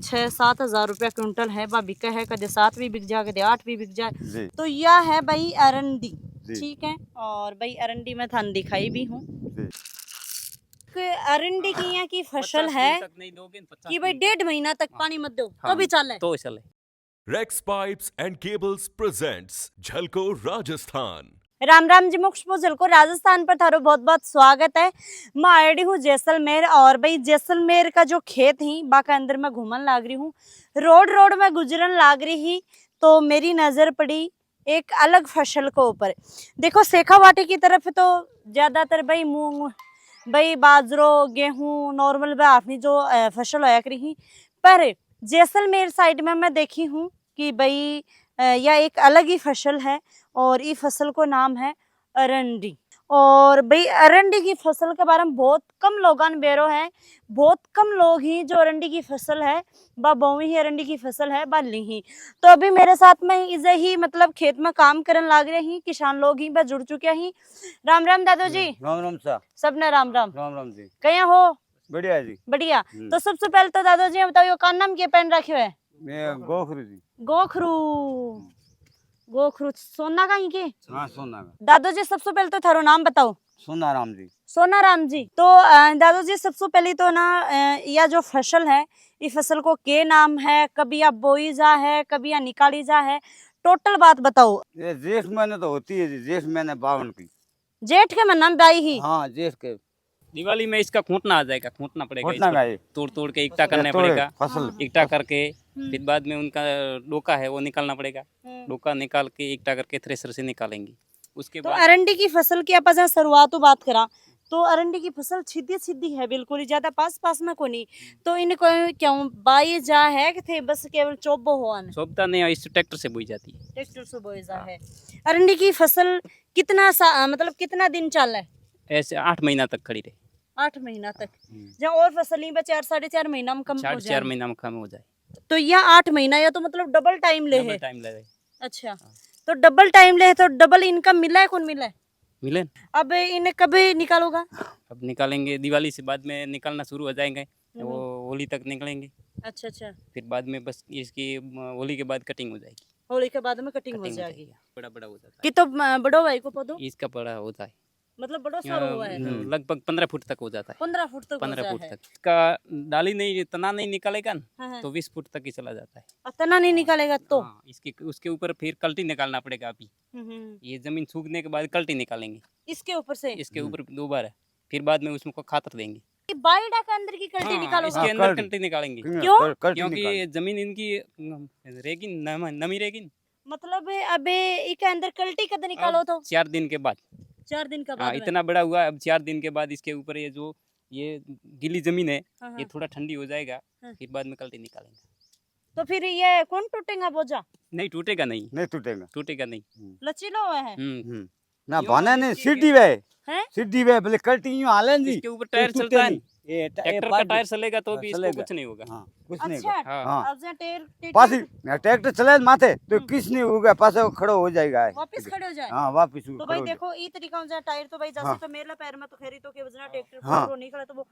6-7 हज़ार रुपया क्विंटल है बा बिका है, कदे 7 भी बिक जाए, कदे 8 भी बिक जाए। तो यह है भाई अरंडी, ठीक है। और भाई अरंडी में थान दिखाई भी हूँ अरंडी की यहाँ की फसल है कि भाई 1.5 महीना तक पानी मत दो तो भी चले तो चले। Rex pipes and cables presents Jhalko Rajasthan. Ram Ram ji, मुक्ष पूजल को राजस्थान पर थारो बहुत बहुत स्वागत है। मैं आईडी हूँ जैसलमेर और भाई जैसलमेर का जो खेत ही बाका अंदर में घूमन लाग रही हूँ, रोड में गुजरन लाग रही ही तो मेरी नजर पड़ी एक अलग फसल को ऊपर। देखो शेखावाटी की तरफ तो ज्यादातर भाई मूंग, भाई बाजरो, गेहूं नॉर्मल भाई अपनी जो फसल होया करी ही, पर जैसलमेर साइड में मैं देखी हूँ कि भाई यह एक अलग ही फसल है और ये फसल को नाम है अरंडी। और भाई अरंडी की फसल के बारे में बहुत कम लोगान बेरो है, बहुत कम लोग ही जो अरंडी की फसल है बा बोवी ही अरंडी की फसल है बा ली ही। तो अभी मेरे साथ में इसे ही मतलब खेत में काम करन लाग रहे ही किसान लोग ही बा जुड़ चुके ही। राम राम दादू जी। राम राम सा सबने राम राम। राम राम जी। कया हो? बढ़िया जी। बढ़िया। तो सबसे पहले तो दादू जी बताओ का नाम क्या पहन रखे है? मैं गोखरू जी। गोखरू, गोखरू सोना का ही के? हाँ सोना का। दादू जी सबसे पहले तो थारो नाम बताओ। सोना राम जी। सोना राम जी। तो दादू जी सबसे पहले तो ना यह जो फसल है इस फसल को के नाम है, कभी या बोई जा है, कभी या निकाली जा है, टोटल बात बताओ। ये जेठ महीने तो होती है जी, जेठ महीने 52 की। जेठ के महीना में बाई ही? हाँ जेठ के। दिवाली में इसका खूंटना आ जाएगा, खूंटना पड़ेगा, खूंटना का तोड़ के इकट्ठा करना पड़ेगा, फसल इकट्ठा करके फिर बाद में उनका डोका है वो निकालना पड़ेगा, डोका निकाल के इकट्ठा करके थ्रेसर से निकालेंगे। उसके तो बाद अरंडी की फसल की आप शुरुआत बात करा तो अरंडी की फसल सीधी सीधी है, बिल्कुल ही ज्यादा पास में को नहीं। तो इनको क्यों बाई जा है कि थे बस केवल चोबो हो? सोबता नहीं, इस ट्रैक्टर से बोई जाती है। ट्रैक्टर से बोई जा है। अरंडी की फसल कितना मतलब कितना दिन चल है? ऐसे 8 महीना तक खड़ी रहे। 8 महीना तक? जहाँ और फसलें 4-4.5 महीना में कम हो जाए, 4 महीना में कम हो जाए। तो यह 8 महीना या तो मतलब डबल टाइम ले है। टाइम ले। अच्छा, तो डबल टाइम ले तो डबल इनकम मिला है? कौन मिला है? मिले। अब इन्हें कभी निकालोगा? अब निकालेंगे, दिवाली से बाद में निकालना शुरू हो जाएंगे, वो होली तक निकलेंगे। अच्छा। फिर बाद में बस इसकी होली के बाद कटिंग हो जाएगी। होली के बाद में कटिंग हो जाएगी। बड़ा हो जाता है। कि तो बड़ो भाई को पौधो इसका बड़ा होता है, मतलब बड़ो सारो हुआ है, लगभग 15 फुट तक हो जाता है। 15 फुट तक? 15 फुट तक। इसका डाली नहीं, तना नहीं निकालेगा ना, तो 20 फुट तक ही चला जाता है। तना नहीं निकालेगा तो इसके उसके ऊपर फिर कल्टी निकालना पड़ेगा। अभी ये जमीन सूखने के बाद कल्टी निकालेंगे इसके ऊपर से, इसके ऊपर 2 बार, फिर बाद में उसमें खातर देंगे। बाईडा के अंदर की कल्टी निकालोगे? इसके अंदर कल्टी निकालेंगे। क्यों? क्योंकि जमीन इनकी रहेगी, नमी रहेगी। मतलब अबे इसके अंदर कल्टी कद निकालो तो 4 दिन के बाद। 4 दिन का बाद? इतना बड़ा हुआ, अब 4 दिन के बाद इसके ऊपर ये गीली जमीन है, ये थोड़ा ठंडी हो जाएगा, फिर बाद में कल्टी निकालेंगे। तो फिर ये कौन टूटेगा बोझा? नहीं टूटेगा, नहीं टूटेगा नहीं। लचीलो हुआ है ना बने नहीं, सीधी वे हैं? सीधी वे भले कल्टी यूं हाले जी। इसके ऊपर टायर चलता है, ये ट्रैक्टर का टायर चलेगा तो भी इसको कुछ नहीं होगा। हाँ कुछ नहीं अच्छा, होगा। हाँ। अब जे टेर पासी ट्रैक्टर चले माथे तो किस नहीं होगा, पासे खड़ो हो जाएगा। वापस खड़े हो जाए। हाँ वापस तो भाई देखो ई तरीका हो जाए टायर तो भाई जैसे तो मेरे पैर में तो खेरी तो के वजना ट्रैक्टर हाँ। को निकले तो वो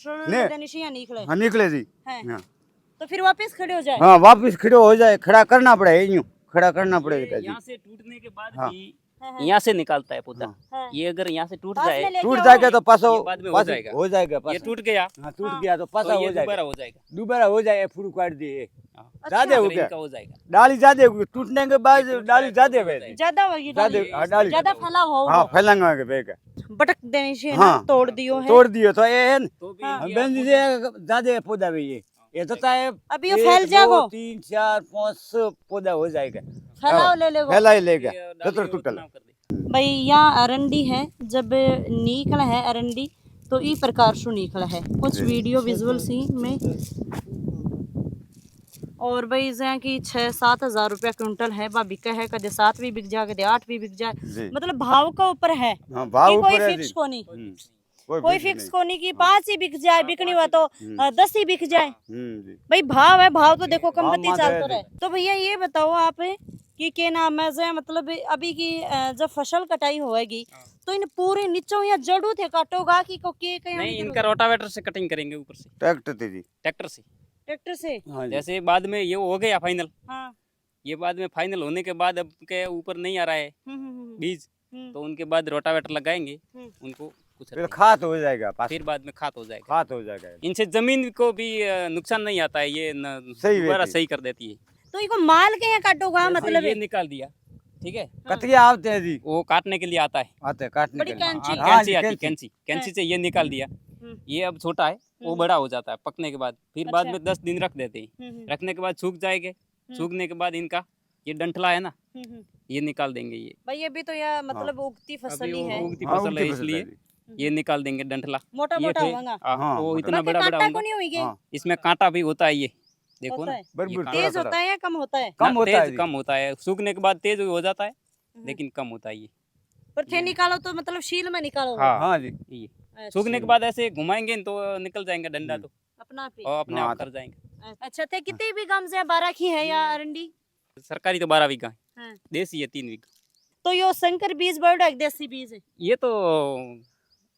नहीं। देनिशिया निकले। हाँ निकले जी। हैं। तो फिर वापस खड़े हो जाए। हाँ वापस खड़ो हो जाए, खड़ा करना पड़ेगा, यूं खड़ा करना पड़ेगा जी। यहाँ से टूटने के बाद हाँ। भी यहाँ से निकालता है पौधा। हाँ। ये अगर यहाँ से टूट पास में जाए, लेके टूट आओ। जाएगा तो पासो ये बाद में हो जाएगा। हो जाएगा ये पासो। टूट गया हाँ टूट गया तो पासा तो हो ये जाएगा, दोबारा हो जाएगा, दोबारा हो जाएगा, फूल काट दिए अच्छा। ज्यादा हो अगर गया, इनका हो जाएगा। डाली ज्यादा होगी, टूटने के बाद डाली ज्यादा होगी, ज्यादा होगी डाली ज्यादा फैला हो। हाँ फैलेंगे के बेगा बटक देनी चाहिए हाँ। ना, तोड़ दियो है। तोड़ दियो तो ये तो भी हाँ। इनकी बेंजी से ज्यादा पौधा भी ये तो चाहे अब ये फैल जाएगो। 3 4 5 पौधा हो जाएगा, फैलाओ ले लेगो। फैला ही लेगा ये तो डाली टूटल। उतना कर दे। भाई यहाँ अरंडी है, जब निकला है अरंडी तो ई प्रकार से निकला है, कुछ वीडियो विजुअल सी में। और भाई यहाँ की 6-7 हज़ार रुपया क्विंटल है बा बिका है, कदे 7 भी बिक जाए, कदे 8 भी बिक जाए, मतलब भाव का ऊपर है। हाँ भाव कोई ऊपर है फिक्स जी। को नहीं, कोई कोई फिक्स को नहीं कि 5 ही बिक जाए, बिकनी हुआ तो 10 ही बिक जाए। जी। भाई भाव है, भाव तो देखो कम भाव बत्ती मात्र चलता है। रहे। तो भैया ये बताओ आप कि के नाम है जो मतलब अभी की जब फसल कटाई होएगी तो इन पूरे नीचों या जड़ों थे काटोगा कि को के कहीं नहीं, इनका रोटावेटर से कटिंग करेंगे ऊपर से, ट्रैक्टर थी जी। ट्रैक्टर से। ट्रैक्टर से। हाँ जी जैसे बाद में ये हो गया फाइनल, हाँ। ये बाद में फाइनल होने के बाद अब के ऊपर नहीं आ रहा है बीज, तो उनके बाद रोटावेटर लगाएंगे, उनको कुछ फिर खाद हो जाएगा पास फिर बाद में खाद हो जाएगा। खाद हो जाएगा इनसे जमीन को भी नुकसान नहीं आता है, ये सही दोबारा रहती है। सही कर देती है। तो इनको माल के यहाँ काटोगा जैसे मतलब ये निकाल दिया, ठीक है, कतिया आते हैं जी वो काटने के लिए आता है, आते हैं काटने बड़ी के लिए कैंची। हाँ, हाँ कैंची जी, आती है, कैंची। कैंची से ये निकाल दिया, ये अब छोटा है, वो बड़ा हो जाता है पकने के बाद, फिर बाद अच्छा। में 10 दिन रख देते हैं, रखने के बाद सूख जाएंगे, सूखने के बाद इनका ये डंठला है ना, ये निकाल देंगे। ये भाई ये भी तो यह मतलब उगती अभी फसल ही वो है, उगती हाँ, फसल है, उगती फसल इसलिए है। ये निकाल देंगे डंठला। मोटा ये मोटा थे, होगा। हाँ, वो मोटा। इतना बाकी बड़ा बड़ा कांटा होगा, को नहीं होगी। हाँ, इसमें कांटा भी होता है, ये देखो होता ना, है। बड़ी ये बड़ी कांटा तेज थोड़ा होता है या कम होता है? कम ना, होता है तेज जी। कम होता है, सूखने के बाद तेज हो जाता है, लेकिन कम होता है ये। पर थे निकालो तो मतलब शील में निकालो। हाँ, हाँ जी ये अच्छा, सूखने के बाद ऐसे घुमाएंगे तो निकल जाएंगे डंडा, तो अपना पे। और अपने हाँ, आप कर जाएंगे। अच्छा थे कितने भी गम से 12 की है या अरंडी? सरकारी तो 12 बीघा है, हाँ। देसी है 3 बीघा। तो यो संकर बीज बर्ड है देसी बीज है? ये तो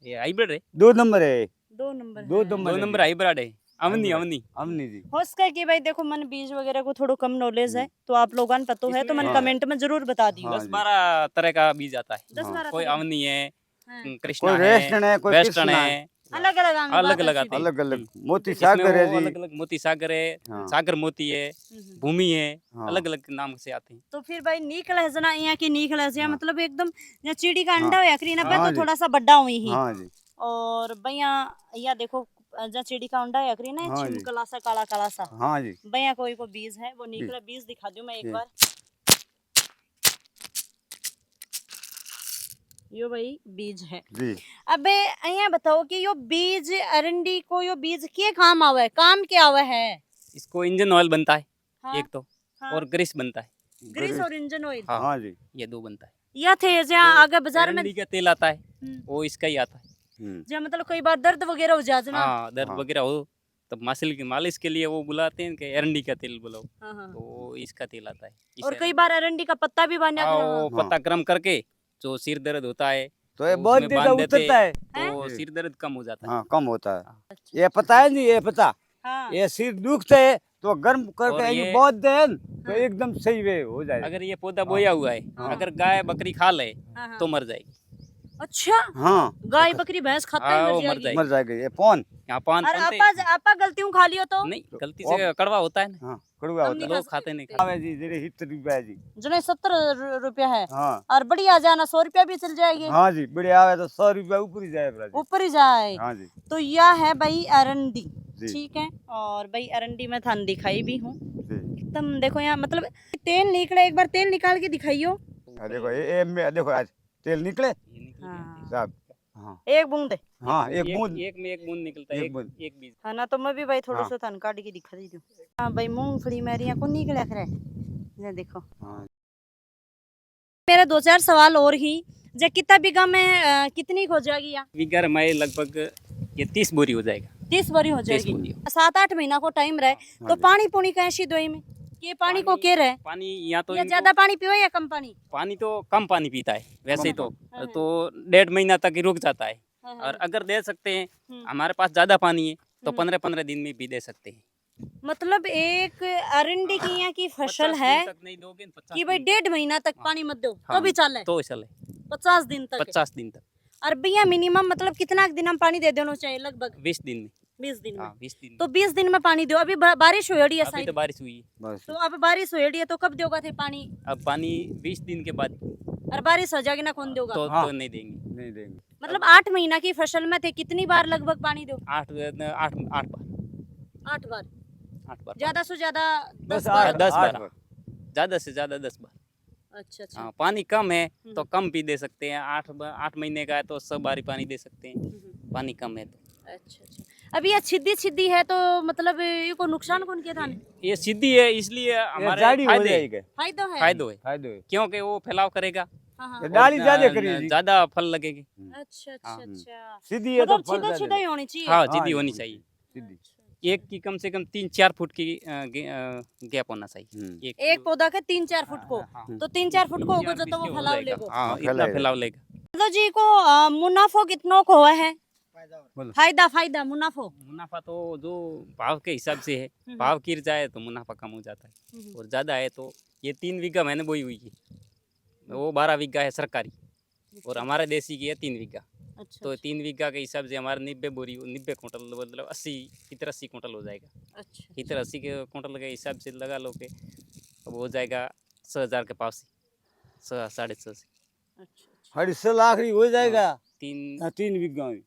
ये हाइब्रिड है, 2 नंबर है 2 नंबर दो है। नंबर 2 है नंबर जी। हाइब्रिड है, अवनी हाइब्रिड। अवनी। अमनी जी हो सके कि भाई देखो मन बीज वगैरह को थोड़ा कम नॉलेज है, तो आप लोगों ने पता है तो मन इसमें- कमेंट में जरूर बता दियो। हाँ 10-12 तरह का बीज आता है, 10-12 कोई तरह अवनी है, हाँ। कृष्णा कोई है, वेस्टर्न है कोई वेस्टर्न कृष्णा है, अलग अलग अलग अलग आते हैं। अलग अलग मोती इसमें सागर है वो जी अलग अलग मोती सागर है, हाँ। सागर मोती है, भूमि है, हाँ। अलग अलग नाम से आते हैं। तो फिर भाई नीकल है जना यहाँ की नीकल है हाँ। मतलब एकदम या चिड़ी का हाँ। अंडा हो करीना पे हाँ तो जी। थोड़ा सा बड़ा हुई ही। हाँ जी और भैया या देखो जहाँ चिड़ी का अंडा है करीना हाँ जी। छिमकला सा काला काला सा। हाँ जी भैया कोई को बीज है वो निकला बीज दिखा दूं मैं एक जी। बार। यो भाई बीज है। जी अबे यहाँ बताओ कि यो बीज अरंडी को यो बीज के काम आवे काम क्या आवे है? इसको इंजन ऑयल बनता है हाँ, एक तो, हाँ। और ग्रीस बनता है, ग्रीस और इंजन ऑयल। हाँ। हाँ जी ये 2 बनता है। या थे जहाँ आगे बाजार में एरंडी का तेल आता है, हम्म, वो इसका ही आता है। जहाँ मतलब कई बार दर्द वगैरह हो जाता ना। हाँ, दर्द हाँ। वगैरह हो तब मालिश के लिए वो बुलाते हैं कि एरंडी का तेल बुलाओ, हाँ, हाँ। तो इसका तेल आता है। इस और कई एरंडी- बार अरंडी का पत्ता भी बना हाँ, कर वो हाँ। पत्ता गर्म करके जो सिर दर्द होता है तो ये तो बहुत उसमें देर बांध देते उतरता है तो जी। सिर दर्द कम हो जाता है। हाँ कम होता है अच्छा। ये पता है नहीं ये पता हाँ। ये सिर दुखता है तो गर्म और करके ये ये- बहुत देन तो हाँ। एकदम सही वे हो जाएगा अगर ये पौधा बोया हुआ है, हाँ। अगर गाय बकरी खा ले हाँ, हाँ। तो मर जाएगी। अच्छा हाँ गाय बकरी भैंस खाता हाँ, है वो मर मर जाएगी। जाएगी। मर जाएगा ये पौन यहाँ पान और पनते आपा गलती खा लियो तो नहीं, गलती से कड़वा होता है ना, हाँ कड़वा हम होता नहीं है लोग खाते नहीं खाते। आवे जी जरे हित रुपया जी जने 70 रुपया है हाँ और बढ़िया जाना 100 रुपया भी चल जाएगी हाँ जी बढ़िया आवे तो 100 रुपया ऊपर ही जाए ऊपर ही जाए। हाँ जी तो यह है भाई अरंडी जी। ठीक है। और भाई अरंडी में थान दिखाई भी हूँ जी एकदम देखो यहाँ मतलब तेल निकले एक बार तेल निकाल के दिखाइयो। देखो ये में देखो आज तेल निकले ये निकल हाँ। साहब हाँ एक बूंद हाँ एक बूंद एक में एक बूंद निकलता है, एक एक बूंद। एक बीज। है ना। तो मैं भी भाई थोड़ा हाँ। सा थान काट के दिखा दी दूँ। हाँ भाई मूंगफली मेरी यहाँ को निकले करे ये देखो। हाँ मेरे 2-4 सवाल और ही जे कितना बीघा में कितनी हो जाएगी यहाँ? बीघा में लगभग ये 30 बोरी हो जाएगा। 30 बोरी हो 30 जाएगी। बोरी। 7-8 महीना को टाइम रहे तो हाँ जी। पानी पुनी कैसी दोई में ये पानी को के रहे पानी यहाँ तो या इनको- ज्यादा पानी पियो या कम पानी? पानी तो कम पानी पीता है वैसे ही हाँ। तो 1.5 महीना तक ही रुक जाता है। हाँ, और अगर दे सकते हैं, हम्म। हमारे पास ज्यादा पानी है तो 15-15 दिन में भी दे सकते हैं। मतलब एक अरंडी की यहाँ की फसल 50 है दिन तक नहीं दोगे, 50 कि भाई दिन 1.5 महीना तक पानी मत दो हाँ, तो भी चले तो चले 50 दिन तक। 50 दिन तक, और भैया मिनिमम मतलब कितना दिन हम पानी दे देना चाहिए लगभग? 20 दिन में। 20 दिन में। हाँ 20 दिन तो 20 दिन में पानी दो। अभी बारिश हुई है में। अभी शायद तो बारिश हुई है, बस तो अब बारिश हुई है तो कब दोगा थे पानी? अब पानी 20 दिन के बाद और बारिश हो जाएगी ना कौन दोगा? हाँ। तो नहीं देंगे। नहीं देंगे मतलब 8 महीना की फसल में थे कितनी बार लगभग पानी दो? 8 बार 8 बार 8 बार ज्यादा से ज्यादा 10 बस बार। 10 आठ बार। ज्यादा से ज्यादा 10 बार। अच्छा अच्छा। हाँ, पानी कम है तो कम भी दे सकते हैं। 8 महीने का है तो 100 बार ही पानी दे सकते हैं। पानी कम है तो अच्छा अच्छा। अभी ये छिद्दी है तो मतलब ये को नुकसान कौन किया था? ये सीधी है इसलिए ये हमारे जाड़ी हो फायदे जाएगी फायदा है। फायदो है, फायदे हो क्योंकि वो फैलाव करेगा, हाँ हाँ। ये डाली ज्यादा करिए जी ज्यादा फल लगेगे। अच्छा अच्छा अच्छा। सीधी है तो मतलब फल सीधा ज्यादा सीधा ही होनी चाहिए। हाँ हाँ, सीधी ये होनी होनी चाहिए। सीधी एक की कम से कम 3-4 फुट की गैप होना चाहिए। हम्म। एक पौधा का 3-4 फुट को हाँ, तो 3-4 फुट को होगा 3-4 तो वो हो फैलाव जाएगा। लेगो। हाँ, इतना फैलाएगा। फैलाव लेगा। तो जी को मुनाफो कितनों को हुआ है? फायदा फायदा मुनाफो। मुनाफा तो जो भाव के हिसाब से है, हम्म, भाव गिर जाए तो मुनाफा कम हो जाता है, हम्म, और ज़्यादा है तो ये 3 बीघा मैंने बोई हुई है, वो 12 बीघा है सरकारी, और हमारा देसी की है 3 बीघा। अच्छा तो 3 बीघा के हिसाब से हमारा 90 बोरी 90 कुंटल मतलब 80 इतर 80 कुंटल हो जाएगा। अच्छा इतर 80 के कुंटल के हिसाब से लगा लो कि अब हो जाएगा 6,000 के पास, 6-6.5 से अच्छा 2.5 लाख ही हो जाएगा। 3 3 बीघा में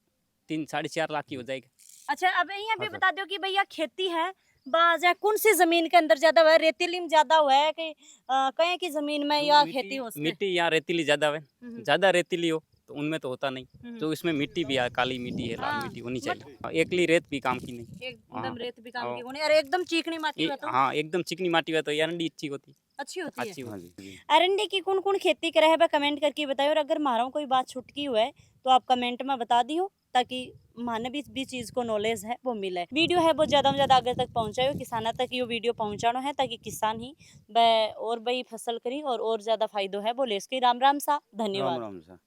3-4.5 लाख की हो जाएगा। अच्छा। अब यहाँ भी हाँ, सर। बता दो कि भैया खेती है बाजा कौन सी जमीन के अंदर ज्यादा हुआ है, रेतीली में ज्यादा हुआ है कि कहीं की जमीन में या खेती हो उसमें? मिट्टी यहाँ रेतीली ज़्यादा है, हम्म, ज़्यादा रेतीली हो तो उनमें तो होता नहीं, हम्म, जो इसमें मिट्टी भी है, काली मिट्टी है, लाल हाँ, मिट्टी होनी चाहिए, एकली रेत भी काम की नहीं। एकदम हाँ, रेत भी काम हाँ। की होनी और एकदम चिकनी माटी हुआ तो हाँ एकदम चिकनी माटी है तो एरंडी अच्छी होती, अच्छी होती है। अच्छी हाँ होती। जी। अरंडी की कौन कौन खेती करे है कमेंट करके बताओ, और अगर मारा कोई बात छुटकी हुआ है तो आप कमेंट में बता दियो, ताकि माने भी चीज को नॉलेज है वो मिले। वीडियो है बहुत ज्यादा में ज्यादा आगे तक पहुंचाओ, किसाना तक ये वीडियो पहुंचाना है ताकि किसान ही वह और भाई फसल करी और ज्यादा फायदो है बोले। इसके राम राम सा राम धन्यवाद। राम सा।